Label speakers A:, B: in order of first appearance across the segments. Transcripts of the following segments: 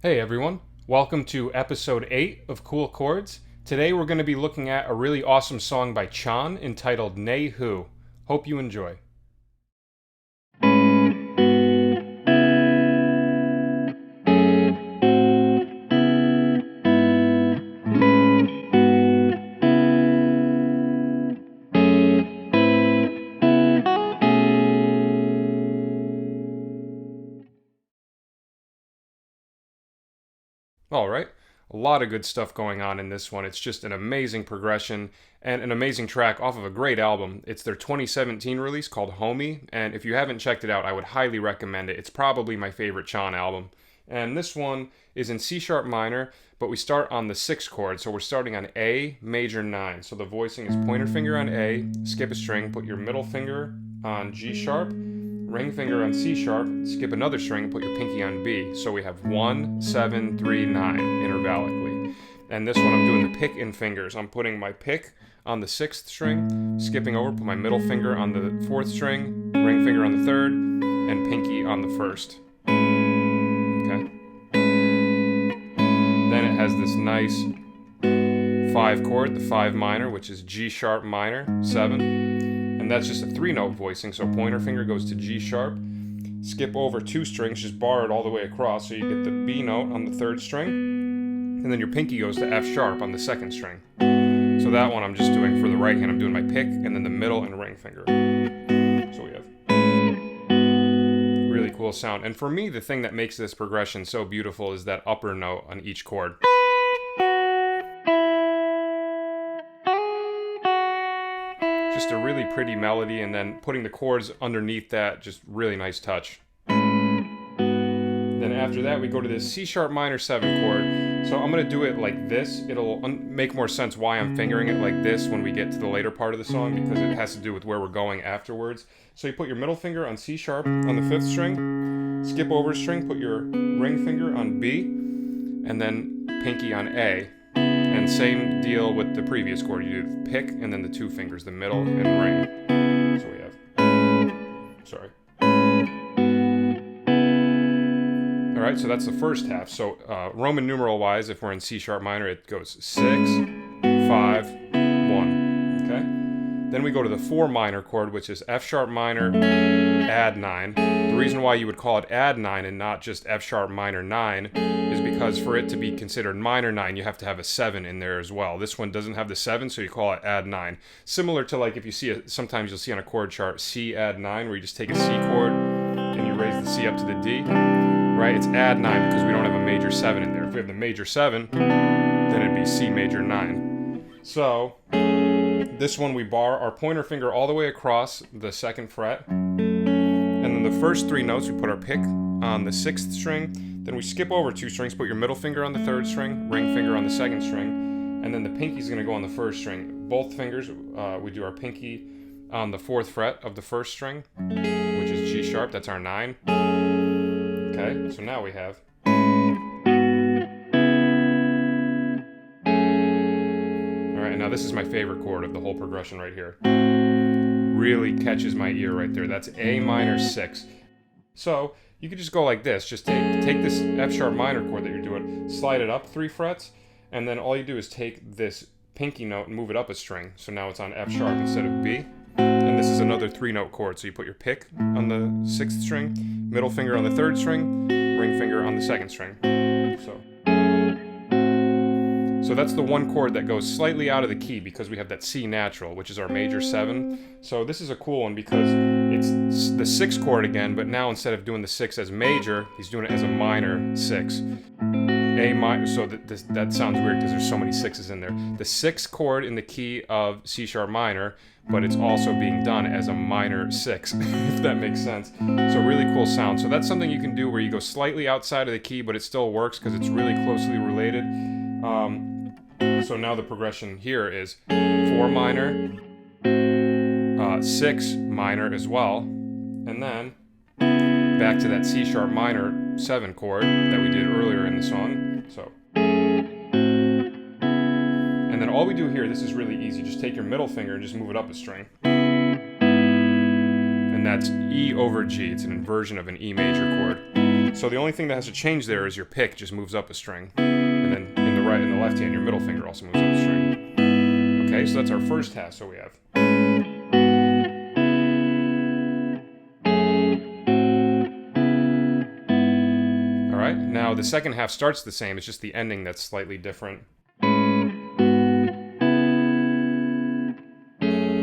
A: Hey everyone, welcome to episode 8 of Cool Chords. Today we're going to be looking at a really awesome song by Chon entitled Nay Who. Hope you enjoy. Alright, a lot of good stuff going on in this one. It's just an amazing progression and an amazing track off of a great album. It's their 2017 release called Homie, and if you haven't checked it out, I would highly recommend it. It's probably my favorite Chon album. And this one is in C sharp minor, but we start on the 6th chord, so we're starting on A major 9. So the voicing is pointer finger on A, skip a string, put your middle finger on G sharp, ring finger on C sharp, skip another string, put your pinky on B. So we have 1, 7, 3, 9 intervallically. And this one I'm doing the pick in fingers. I'm putting my pick on the 6th string, skipping over, put my middle finger on the 4th string, ring finger on the 3rd, and pinky on the 1st. Okay. Then it has this nice 5 chord, the 5 minor, which is G sharp minor, 7. And that's just a 3-note voicing, so pointer finger goes to G sharp, skip over 2 strings, just bar it all the way across, so you get the B note on the 3rd string, and then your pinky goes to F sharp on the 2nd string. So that one I'm just doing for the right hand, I'm doing my pick, and then the middle and ring finger. So we have really cool sound. And for me, the thing that makes this progression so beautiful is that upper note on each chord. Just a really pretty melody, and then putting the chords underneath that, just really nice touch. Then after that we go to this C sharp minor 7 chord. So I'm going to do it like this. It'll make more sense why I'm fingering it like this when we get to the later part of the song, because it has to do with where we're going afterwards. So you put your middle finger on C sharp on the 5th string, skip over a string, put your ring finger on B, and then pinky on A. And same deal with the previous chord. You do the pick and then the 2 fingers, the middle and ring. So we have, Alright, so that's the first half. So Roman numeral wise, if we're in C sharp minor, it goes 6, 5, 1. Okay? Then we go to the 4 minor chord, which is F sharp minor, add 9. The reason why you would call it add 9 and not just F sharp minor 9 is because for it to be considered minor 9, you have to have a 7 in there as well. This one doesn't have the 7, so you call it add 9. Similar to like if you see sometimes you'll see on a chord chart C add 9, where you just take a C chord and you raise the C up to the D. Right? It's add 9 because we don't have a major 7 in there. If we have the major 7, then it'd be C major 9. So this one we bar our pointer finger all the way across the 2nd fret. And then the first 3 notes, we put our pick on the 6th string. Then we skip over 2 strings, put your middle finger on the 3rd string, ring finger on the 2nd string, and then the pinky's going to go on the 1st string. Both fingers, we do our pinky on the 4th fret of the 1st string, which is G sharp, that's our 9. Okay, so now we have. Alright, now this is my favorite chord of the whole progression right here. Really catches my ear right there. That's A minor 6. So you could just go like this. Just take this F sharp minor chord that you're doing, slide it up 3 frets, and then all you do is take this pinky note and move it up a string. So now it's on F sharp instead of B. And this is another 3-note chord. So you put your pick on the 6th string, middle finger on the 3rd string, ring finger on the 2nd string. So that's the one chord that goes slightly out of the key because we have that C natural, which is our major 7. So this is a cool one because it's the 6th chord again, but now instead of doing the 6 as major, he's doing it as a minor 6. A minor, so that sounds weird because there's so many 6s in there. The 6th chord in the key of C sharp minor, but it's also being done as a minor 6, if that makes sense. So really cool sound. So that's something you can do where you go slightly outside of the key, but it still works because it's really closely related. So now the progression here is 4 minor, 6 minor as well, and then back to that C sharp minor 7 chord that we did earlier in the song. So, and then all we do here, this is really easy. Just take your middle finger and just move it up a string. And that's E over G. It's an inversion of an E major chord. So the only thing that has to change there is your pick just moves up a string. And then in the right and the left hand, your middle finger also moves up a string. Okay, so that's our first half. So we have. All right, now the second half starts the same. It's just the ending that's slightly different.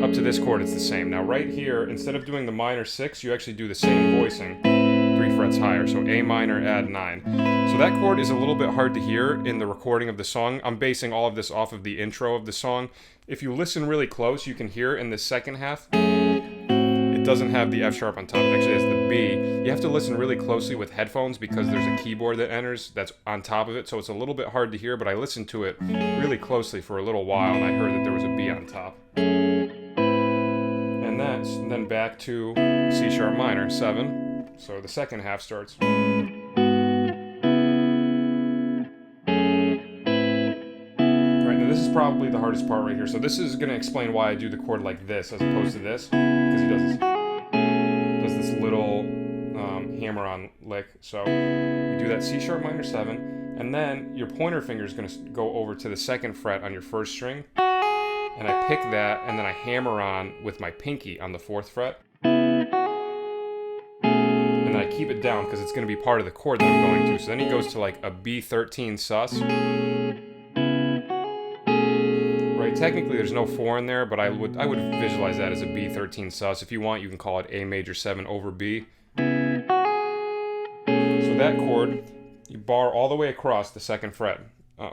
A: Up to this chord, it's the same. Now right here, instead of doing the minor 6, you actually do the same voicing 3 frets higher. So A minor, add 9. So that chord is a little bit hard to hear in the recording of the song. I'm basing all of this off of the intro of the song. If you listen really close, you can hear in the second half, it doesn't have the F sharp on top. It actually has the B. You have to listen really closely with headphones because there's a keyboard that enters that's on top of it. So it's a little bit hard to hear, but I listened to it really closely for a little while and I heard that there was a B on top. And then back to C sharp minor, 7. So the second half starts. This is probably the hardest part right here. So this is going to explain why I do the chord like this as opposed to this, because he does this little hammer-on lick. So you do that C sharp minor 7, and then your pointer finger is going to go over to the 2nd fret on your 1st string, and I pick that, and then I hammer on with my pinky on the 4th fret, and then I keep it down because it's going to be part of the chord that I'm going to. So then he goes to like a B13 sus. Technically there's no 4 in there, but I would visualize that as a B13 sus. If you want, you can call it A major 7 over B. So that chord, you bar all the way across the 2nd fret.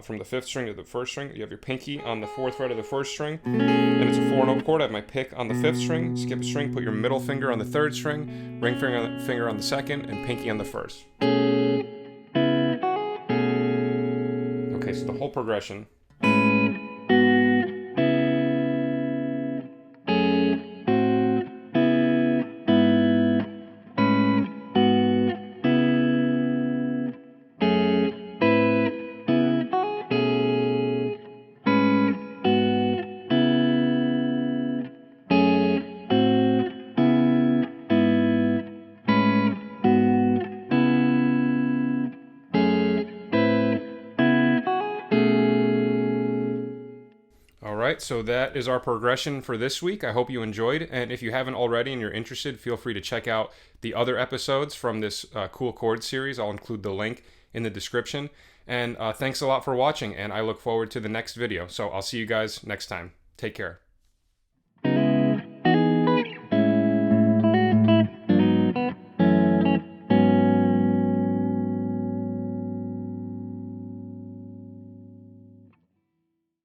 A: From the 5th string to the 1st string, you have your pinky on the 4th fret of the 1st string, and it's a 4-note chord. I have my pick on the 5th string, skip a string, put your middle finger on the 3rd string, ring finger on the 2nd, and pinky on the 1st. Okay, so the whole progression. Alright, so that is our progression for this week. I hope you enjoyed, and if you haven't already and you're interested, feel free to check out the other episodes from this cool chord series. I'll include the link in the description. And thanks a lot for watching, and I look forward to the next video. So I'll see you guys next time. Take care.